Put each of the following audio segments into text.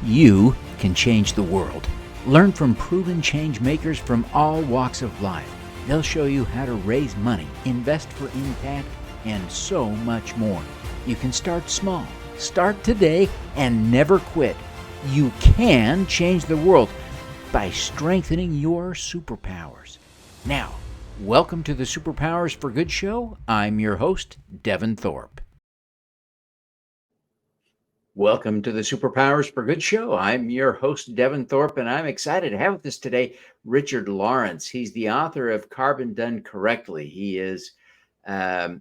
You can change the world. Learn from proven change makers from all walks of life. They'll show you how to raise money, invest for impact, and so much more. You can start small. Start today and never quit. You can change the world by strengthening your superpowers. Now, welcome to the Superpowers for Good show. I'm your host, Devin Thorpe. Welcome to the Superpowers for Good show. I'm your host, Devin Thorpe, and I'm excited to have with us today Richard Lawrence. He's the author of Carbon Done Correctly. He is a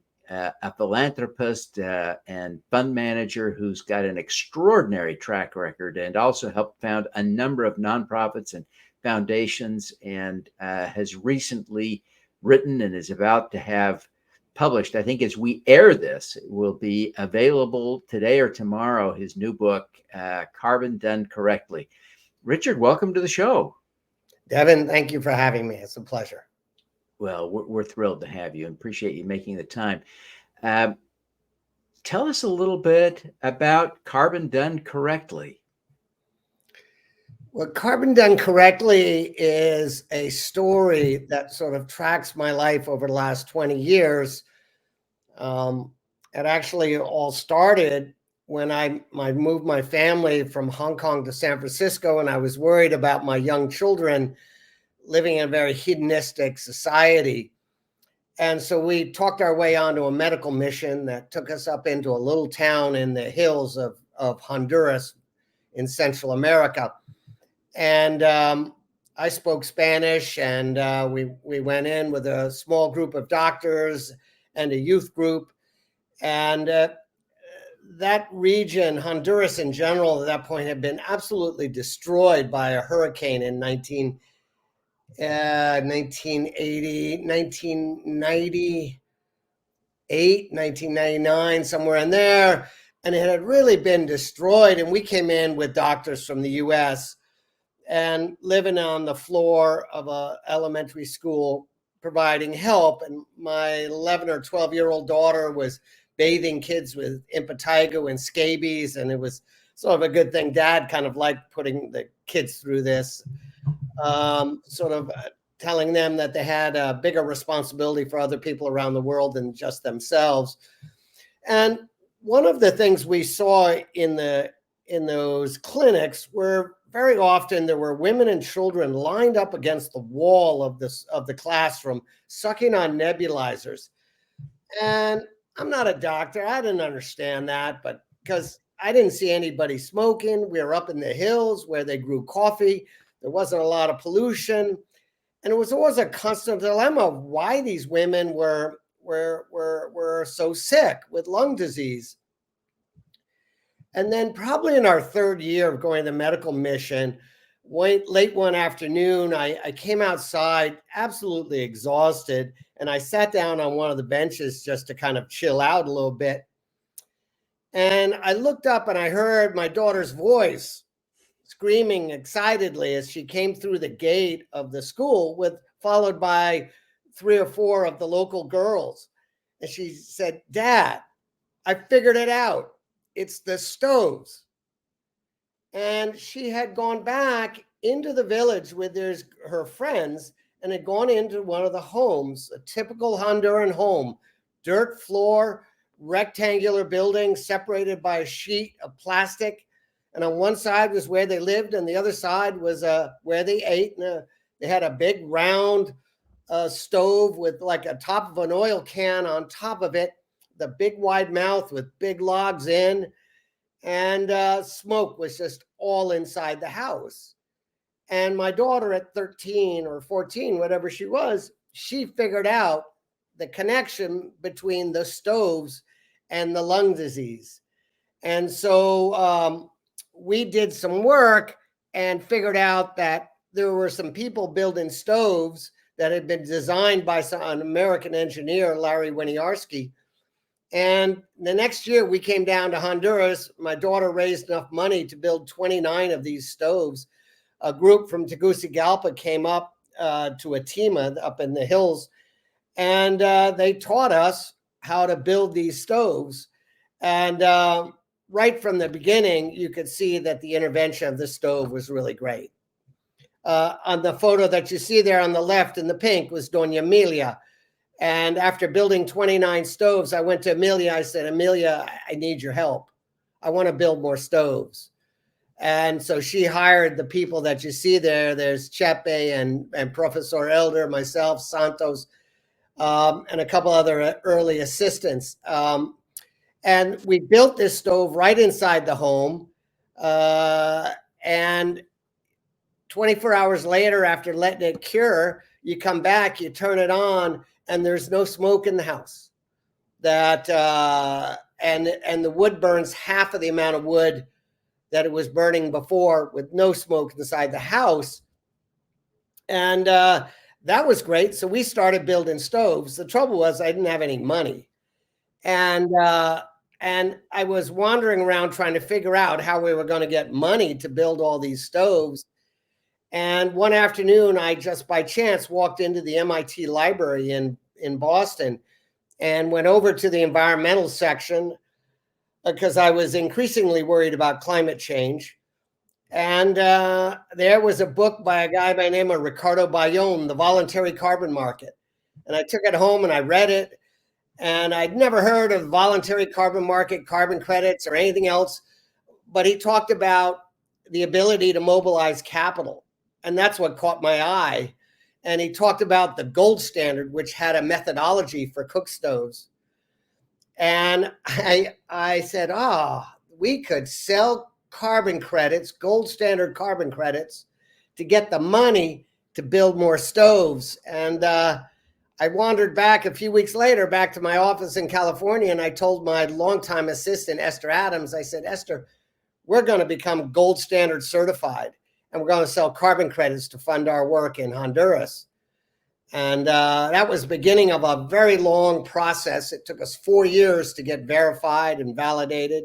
philanthropist and fund manager who's got an extraordinary track record and also helped found a number of nonprofits and foundations, and has recently written and is about to have published, I think as we air this, it will be available today or tomorrow, his new book, Carbon Done Correctly. Richard, welcome to the show. Devin, thank you for having me. It's a pleasure. Well, we're thrilled to have you and appreciate you making the time. Tell us a little bit about Carbon Done Correctly. Well, Carbon Done Correctly is a story that sort of tracks my life over the last 20 years. It actually all started when I moved my family from Hong Kong to San Francisco, and I was worried about my young children living in a very hedonistic society. And so we talked our way onto a medical mission that took us up into a little town in the hills of Honduras in Central America. And I spoke Spanish, and we went in with a small group of doctors and a youth group. And that region, Honduras in general, at that point had been absolutely destroyed by a hurricane in 1980, 1998, 1999, somewhere in there. And it had really been destroyed. And we came in with doctors from the US and living on the floor of an elementary school, providing help. And my 11 or 12-year-old daughter was bathing kids with impetigo and scabies. And it was sort of a good thing. Dad kind of liked putting the kids through this, sort of telling them that they had a bigger responsibility for other people around the world than just themselves. And one of the things we saw in those clinics were very often there were women and children lined up against the wall of the classroom, sucking on nebulizers. And I'm not a doctor. I didn't understand that, but because I didn't see anybody smoking. We were up in the hills where they grew coffee. There wasn't a lot of pollution. And it was always a constant dilemma why these women were so sick with lung disease. And then probably in our third year of going to the medical mission, late one afternoon, I came outside absolutely exhausted, and I sat down on one of the benches just to kind of chill out a little bit. And I looked up and I heard my daughter's voice screaming excitedly as she came through the gate of the school, followed by 3 or 4 of the local girls. And she said, "Dad, I figured it out. It's the stoves." And she had gone back into the village with her friends and had gone into one of the homes, a typical Honduran home, dirt floor, rectangular building separated by a sheet of plastic. And on one side was where they lived, and the other side was where they ate. And they had a big round stove with like a top of an oil can on top of it, the big wide mouth with big logs in, and smoke was just all inside the house. And my daughter at 13 or 14, whatever she was, she figured out the connection between the stoves and the lung disease. And so we did some work and figured out that there were some people building stoves that had been designed by an American engineer, Larry Winiarski. And the next year we came down to Honduras. My daughter raised enough money to build 29 of these stoves. A group from Tegucigalpa came up to Atima up in the hills, and they taught us how to build these stoves. And right from the beginning, you could see that the intervention of the stove was really great. On the photo that you see there on the left in the pink was Doña Emilia. And after building 29 stoves, I went to Emilia. I said, Emilia, I need your help. I want to build more stoves. And so she hired the people that you see there. There's Chepe and Professor Elder, myself, Santos, and a couple other early assistants. And we built this stove right inside the home. And 24 hours later, after letting it cure, you come back, you turn it on, and there's no smoke in the house. That and the wood burns half of the amount of wood that it was burning before, with no smoke inside the house. And that was great. So we started building stoves. The trouble was I didn't have any money. And I was wandering around trying to figure out how we were going to get money to build all these stoves. And one afternoon, I just by chance walked into the MIT library in Boston and went over to the environmental section because I was increasingly worried about climate change. And there was a book by a guy by the name of Ricardo Bayón, The Voluntary Carbon Market. And I took it home and I read it. And I'd never heard of voluntary carbon market, carbon credits, or anything else. But he talked about the ability to mobilize capital. And that's what caught my eye. And he talked about the gold standard, which had a methodology for cook stoves. And I said, we could sell carbon credits, gold standard carbon credits, to get the money to build more stoves. And I wandered back a few weeks later, back to my office in California, and I told my longtime assistant, Esther Adams, I said, Esther, we're going to become gold standard certified, and we're going to sell carbon credits to fund our work in Honduras. And that was the beginning of a very long process. It took us 4 years to get verified and validated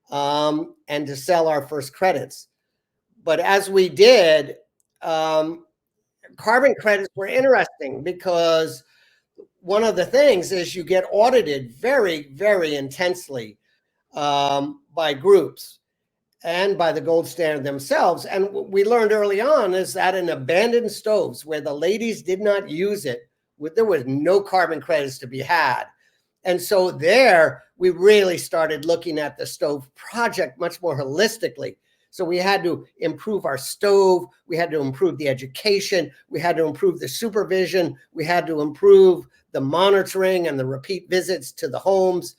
and to sell our first credits. But as we did, carbon credits were interesting because one of the things is you get audited very, very intensely by groups and by the gold standard themselves. And what we learned early on is that in abandoned stoves where the ladies did not use it, there was no carbon credits to be had. And so there, we really started looking at the stove project much more holistically. So we had to improve our stove. We had to improve the education. We had to improve the supervision. We had to improve the monitoring and the repeat visits to the homes.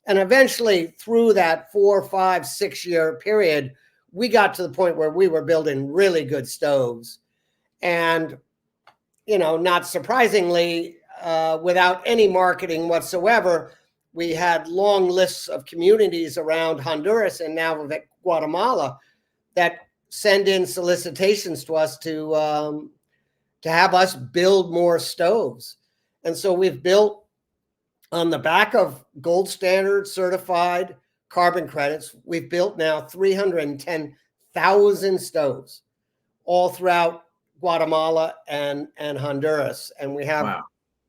And eventually, through that 4, 5, 6 year period, we got to the point where we were building really good stoves. And, not surprisingly, without any marketing whatsoever, we had long lists of communities around Honduras and now Guatemala that send in solicitations to us to have us build more stoves. And so we've built, on the back of gold standard certified carbon credits, we've built now 310,000 stoves all throughout Guatemala and Honduras. And we have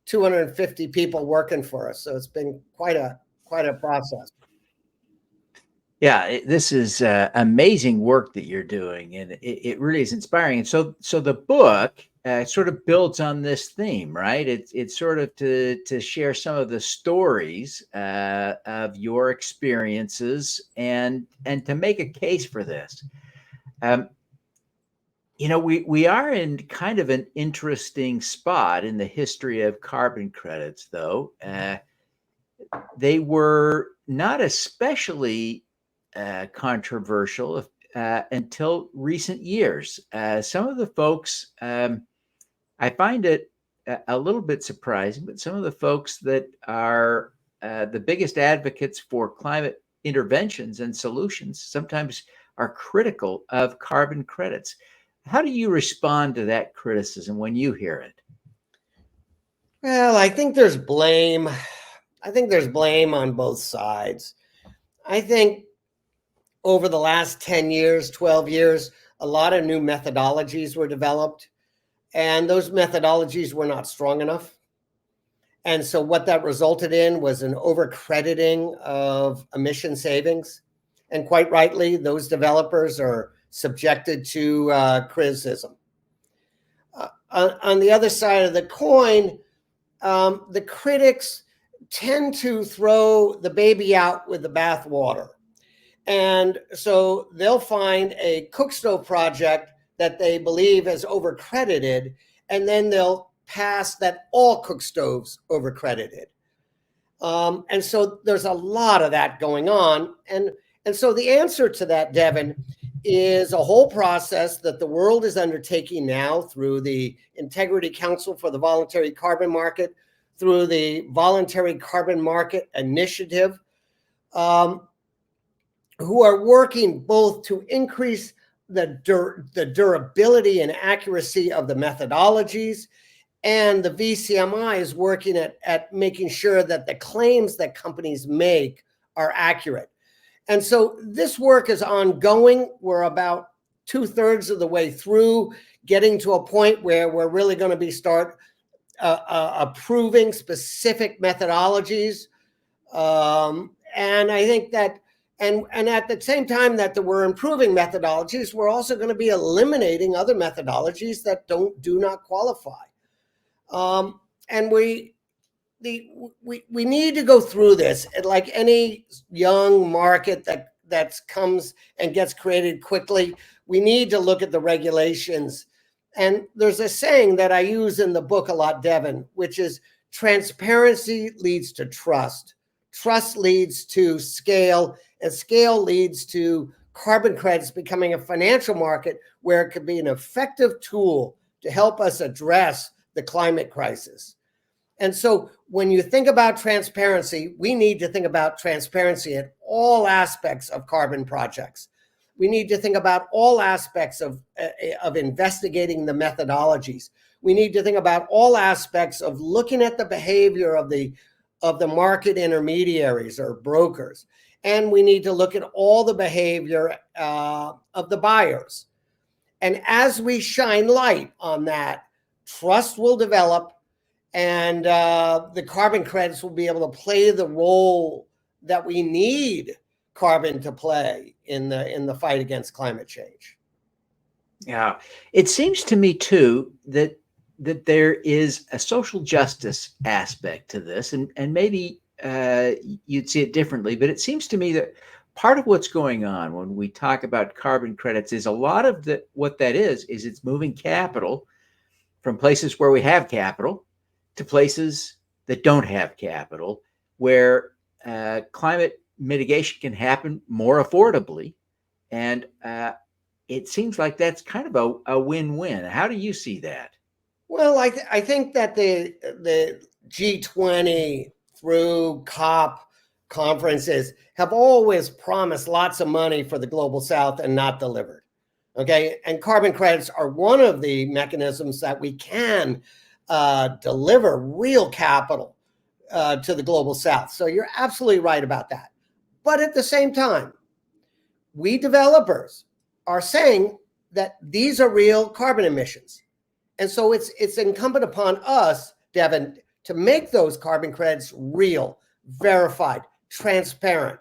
250 people working for us. So it's been quite a process. Yeah, this is amazing work that you're doing, and it really is inspiring. And so the book sort of builds on this theme, right? It's sort of to share some of the stories of your experiences and to make a case for this. We are in kind of an interesting spot in the history of carbon credits, though. They were not especially controversial until recent years. Some of the folks, I find it a little bit surprising, but some of the folks that are the biggest advocates for climate interventions and solutions sometimes are critical of carbon credits. How do you respond to that criticism when you hear it? Well, I think there's blame. I think there's blame on both sides. I think over the last 10 years, 12 years, a lot of new methodologies were developed, and those methodologies were not strong enough. And so what that resulted in was an overcrediting of emission savings. And quite rightly, those developers are subjected to criticism. On the other side of the coin, the critics tend to throw the baby out with the bathwater. And so they'll find a cookstove project that they believe is overcredited, and then they'll pass that all cookstoves overcredited. And so there's a lot of that going on. And so the answer to that, Devin, is a whole process that the world is undertaking now through the Integrity Council for the Voluntary Carbon Market, through the Voluntary Carbon Market Initiative, who are working both to increase the durability and accuracy of the methodologies, and the VCMI is working at making sure that the claims that companies make are accurate. And so this work is ongoing. We're about 2/3 of the way through, getting to a point where we're really going to be start approving specific methodologies. And I think that, and at the same time that we're improving methodologies, we're also going to be eliminating other methodologies that do not qualify. And we need to go through this. Like any young market that comes and gets created quickly, we need to look at the regulations. And there's a saying that I use in the book a lot, Devin, which is transparency leads to trust. Trust leads to scale, and scale leads to carbon credits becoming a financial market where it could be an effective tool to help us address the climate crisis. And so when you think about transparency, we need to think about transparency at all aspects of carbon projects. We need to think about all aspects of investigating the methodologies. We need to think about all aspects of looking at the behavior of the market intermediaries or brokers. And we need to look at all the behavior of the buyers. And as we shine light on that, trust will develop, and the carbon credits will be able to play the role that we need carbon to play in the fight against climate change. Yeah, it seems to me too that there is a social justice aspect to this, and maybe you'd see it differently, but it seems to me that part of what's going on when we talk about carbon credits is a lot of what that is it's moving capital from places where we have capital to places that don't have capital, where climate mitigation can happen more affordably. And it seems like that's kind of a win-win. How do you see that? Well, I think that the G20 through COP conferences have always promised lots of money for the global south and not delivered. Okay, and carbon credits are one of the mechanisms that we can deliver real capital to the global south. So you're absolutely right about that. But at the same time, we developers are saying that these are real carbon emissions. And so it's incumbent upon us, Devin, to make those carbon credits real, verified, transparent.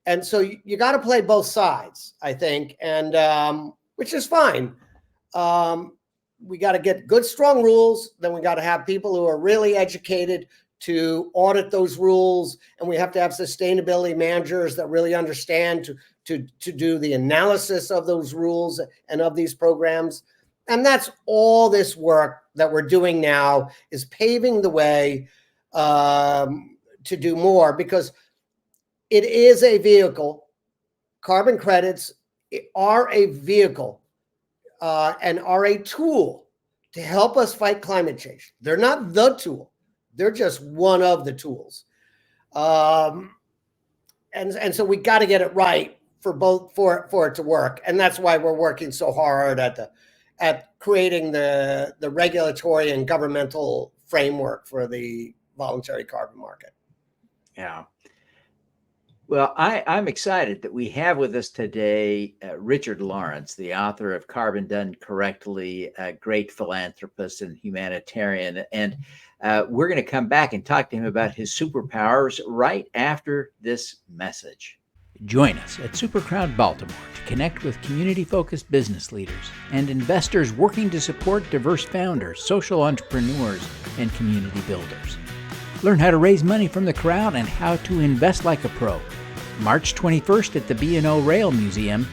And so you got to play both sides, I think, and which is fine. We got to get good, strong rules. Then we got to have people who are really educated to audit those rules, and we have to have sustainability managers that really understand to do the analysis of those rules and of these programs. And that's all this work that we're doing now is paving the way to do more, because it is a vehicle. Carbon credits are a vehicle and are a tool to help us fight climate change. They're not the tool. They're just one of the tools. And so we got to get it right for it to work. And that's why we're working so hard at creating the regulatory and governmental framework for the voluntary carbon market. Yeah. Well, I'm excited that we have with us today Richard Lawrence, the author of Carbon Done Correctly, a great philanthropist and humanitarian. And we're going to come back and talk to him about his superpowers right after this message. Join us at Supercrowd Baltimore to connect with community-focused business leaders and investors working to support diverse founders, social entrepreneurs, and community builders. Learn how to raise money from the crowd and how to invest like a pro. March 21st at the B&O Rail Museum.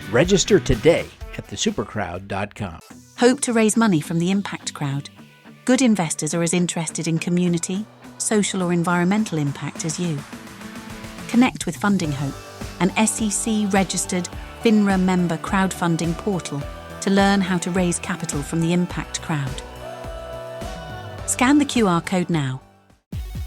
Register today at thesupercrowd.com. Hope to raise money from the impact crowd. Good investors are as interested in community, social or environmental impact as you. Connect with Funding Hope, an SEC-registered FINRA member crowdfunding portal to learn how to raise capital from the impact crowd. Scan the QR code now.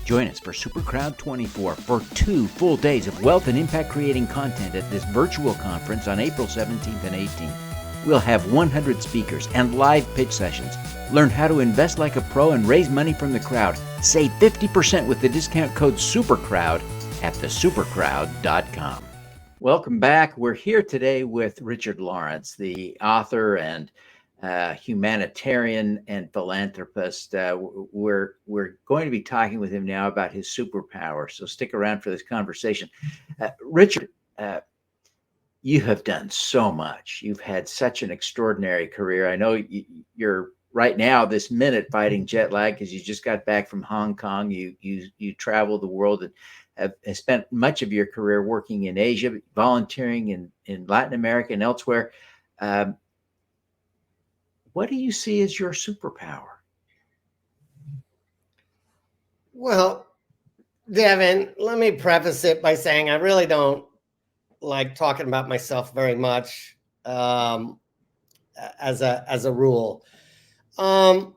Join us for Supercrowd 24 for 2 full days of wealth and impact creating content at this virtual conference on April 17th and 18th. We'll have 100 speakers and live pitch sessions. Learn how to invest like a pro and raise money from the crowd. Save 50% with the discount code SUPERCROWD at thesupercrowd.com. Welcome back. We're here today with Richard Lawrence, the author and humanitarian and philanthropist. We're going to be talking with him now about his superpower. So stick around for this conversation. Richard, you have done so much. You've had such an extraordinary career. I know you're right now, this minute, fighting jet lag because you just got back from Hong Kong. You traveled the world and have spent much of your career working in Asia, volunteering in Latin America and elsewhere. What do you see as your superpower? Well, Devin, let me preface it by saying I really don't like talking about myself very much as a rule. I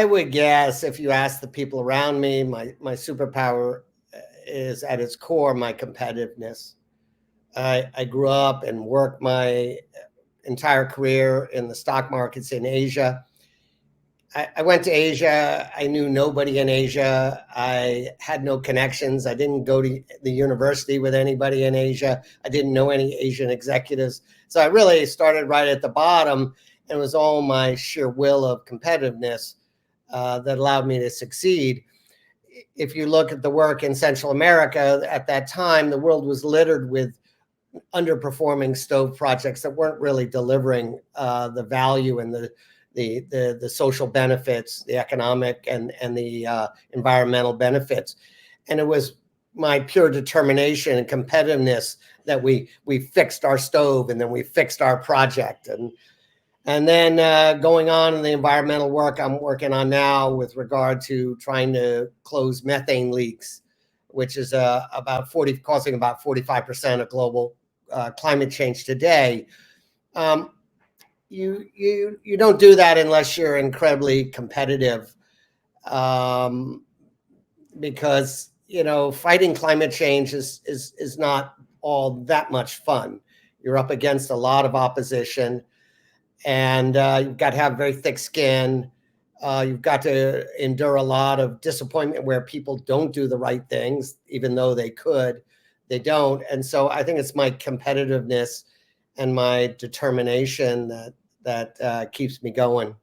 would guess if you ask the people around me, my superpower is at its core my competitiveness. I grew up and worked my entire career in the stock markets in Asia. I went to Asia. I knew nobody in Asia. I had no connections. I didn't go to the university with anybody in Asia. I didn't know any Asian executives. So I really started right at the bottom, and it was all my sheer will of competitiveness that allowed me to succeed. If you look at the work in Central America, at that time, the world was littered with underperforming stove projects that weren't really delivering the value and the social benefits, the economic and the environmental benefits. And it was my pure determination and competitiveness that we fixed our stove, and then we fixed our project. And then going on in the environmental work I'm working on now with regard to trying to close methane leaks, which is causing about 45% of global climate change today. You don't do that unless you're incredibly competitive, because fighting climate change is not all that much fun. You're up against a lot of opposition, and you've got to have very thick skin. You've got to endure a lot of disappointment where people don't do the right things, even though they could. They don't. And so I think it's my competitiveness and my determination that keeps me going.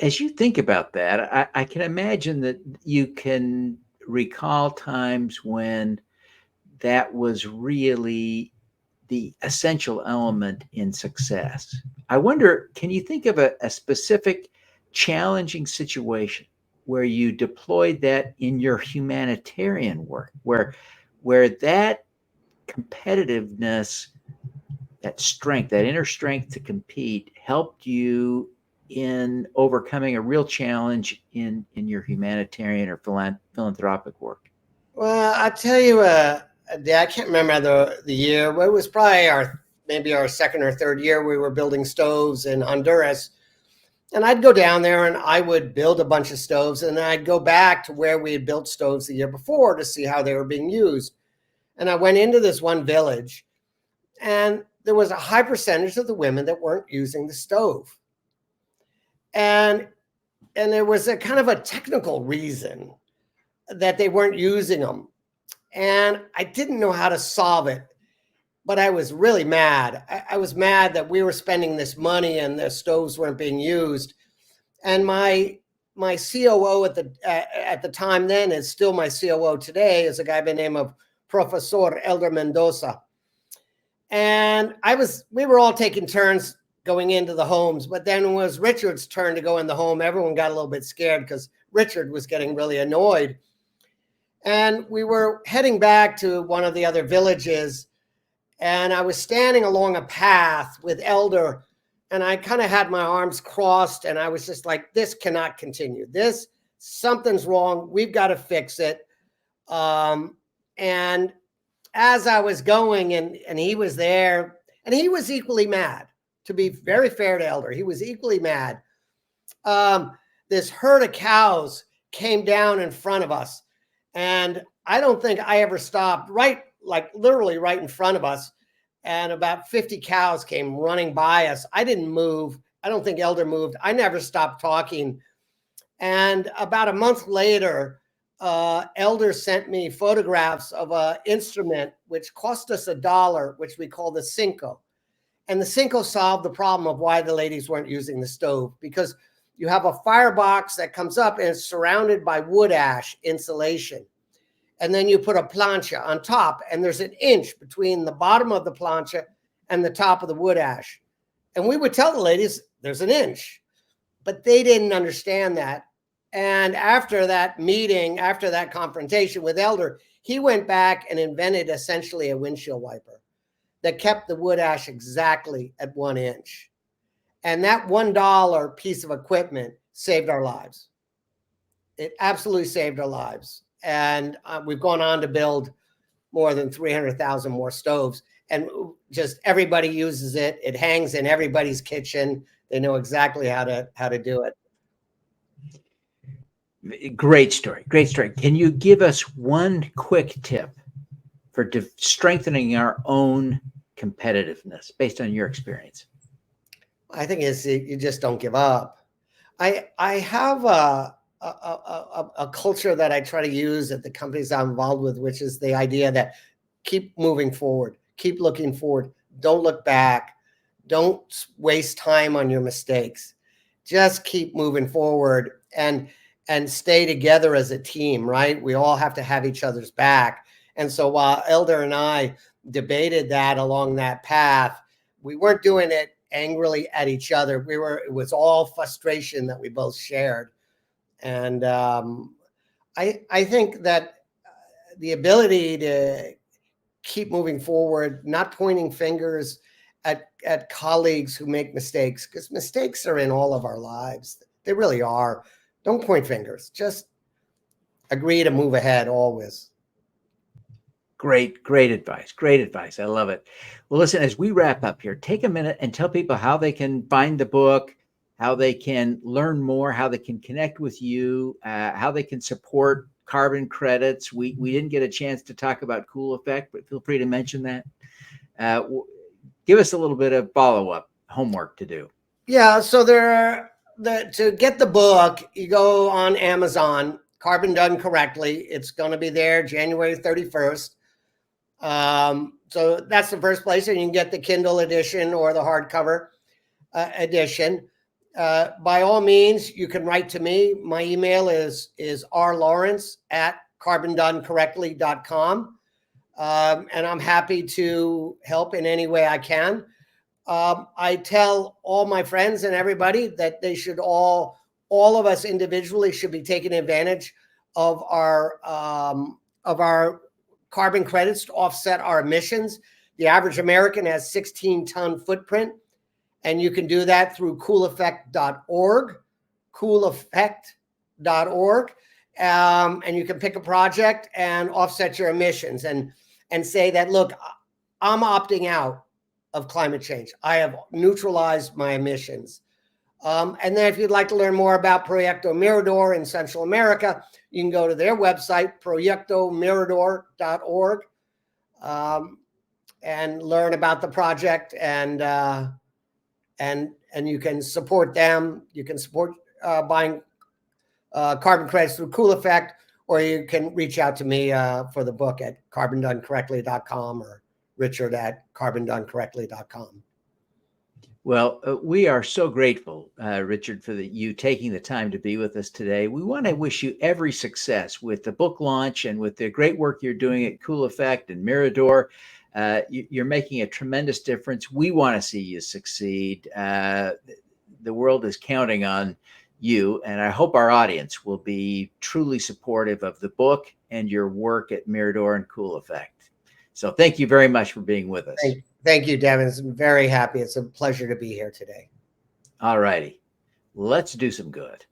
As you think about that, I can imagine that you can recall times when that was really the essential element in success. I wonder, can you think of a specific challenging situation where you deployed that in your humanitarian work, where that competitiveness, that strength, that inner strength to compete helped you in overcoming a real challenge in your humanitarian or philanthropic work? Well, I tell you, I can't remember the year. Well, it was probably maybe our second or third year we were building stoves in Honduras. And I'd go down there and I would build a bunch of stoves, and then I'd go back to where we had built stoves the year before to see how they were being used. And I went into this one village, and there was a high percentage of the women that weren't using the stove. And there was a kind of a technical reason that they weren't using them. And I didn't know how to solve it, but I was really mad. I was mad that we were spending this money and the stoves weren't being used. And my my COO at the time then is still my COO today, is a guy by the name of Professor Elder Mendoza. And we were all taking turns going into the homes, but then when it was Richard's turn to go in the home, everyone got a little bit scared because Richard was getting really annoyed. And we were heading back to one of the other villages, and I was standing along a path with Elder, and I kind of had my arms crossed, and I was just like, this cannot continue. Something's wrong. We've got to fix it. And as I was going, and he was there, and he was equally mad. To be very fair to Elder, he was equally mad. This herd of cows came down in front of us, and I don't think I ever stopped, literally right in front of us, and about 50 cows came running by us. I didn't move. I don't think Elder moved. I never stopped talking. And about a month later, Elder sent me photographs of an instrument which cost us $1, which we call the Cinco. And the Cinco solved the problem of why the ladies weren't using the stove, because you have a firebox that comes up and it's surrounded by wood ash insulation. And then you put a plancha on top, and there's an inch between the bottom of the plancha and the top of the wood ash. And we would tell the ladies, there's an inch, but they didn't understand that. And after that meeting, after that confrontation with Elder, he went back and invented essentially a windshield wiper that kept the wood ash exactly at 1 inch. And that $1 piece of equipment saved our lives. It absolutely saved our lives. And we've gone on to build more than 300,000 more stoves. And just everybody uses it. It hangs in everybody's kitchen. They know exactly how to do it. Great story. Great story. Can you give us one quick tip for strengthening our own competitiveness based on your experience? I think you just don't give up. I have a culture that I try to use at the companies I'm involved with, which is the idea that keep moving forward, keep looking forward, don't look back, don't waste time on your mistakes, just keep moving forward and stay together as a team, right? We all have to have each other's back. And so while Elder and I debated that along that path, we weren't doing it angrily at each other. It was all frustration that we both shared. And I think that the ability to keep moving forward, not pointing fingers at colleagues who make mistakes, because mistakes are in all of our lives. They really are. Don't point fingers. Just agree to move ahead always. Great advice. Great advice. I love it. Well, listen, as we wrap up here, take a minute and tell people how they can find the book, how they can learn more, how they can connect with you, how they can support carbon credits. We didn't get a chance to talk about Cool Effect, but feel free to mention that. Give us a little bit of follow-up homework to do. Yeah, so to get the book, you go on Amazon, Carbon Done Correctly. It's going to be there January 31st. So that's the first place, and you can get the Kindle edition or the hardcover edition. By all means, you can write to me. My email is rlawrence@carbondonecorrectly.com. And I'm happy to help in any way I can. I tell all my friends and everybody that they should all of us individually should be taking advantage of our carbon credits to offset our emissions. The average American has 16-ton footprint, and you can do that through cooleffect.org, cooleffect.org. And you can pick a project and offset your emissions and say that, look, I'm opting out of climate change. I have neutralized my emissions. And then if you'd like to learn more about Proyecto Mirador in Central America, you can go to their website, proyectomirador.org, and learn about the project, and you can support them. You can support buying carbon credits through Cool Effect, or you can reach out to me for the book at carbondonecorrectly.com or Richard@carbondonecorrectly.com. Well, we are so grateful, Richard, for you taking the time to be with us today. We want to wish you every success with the book launch and with the great work you're doing at Cool Effect and Mirador. You're making a tremendous difference. We want to see you succeed. The world is counting on you, and I hope our audience will be truly supportive of the book and your work at Mirador and Cool Effect. So thank you very much for being with us. Thank you, Devin. I'm very happy. It's a pleasure to be here today. All righty. Let's do some good.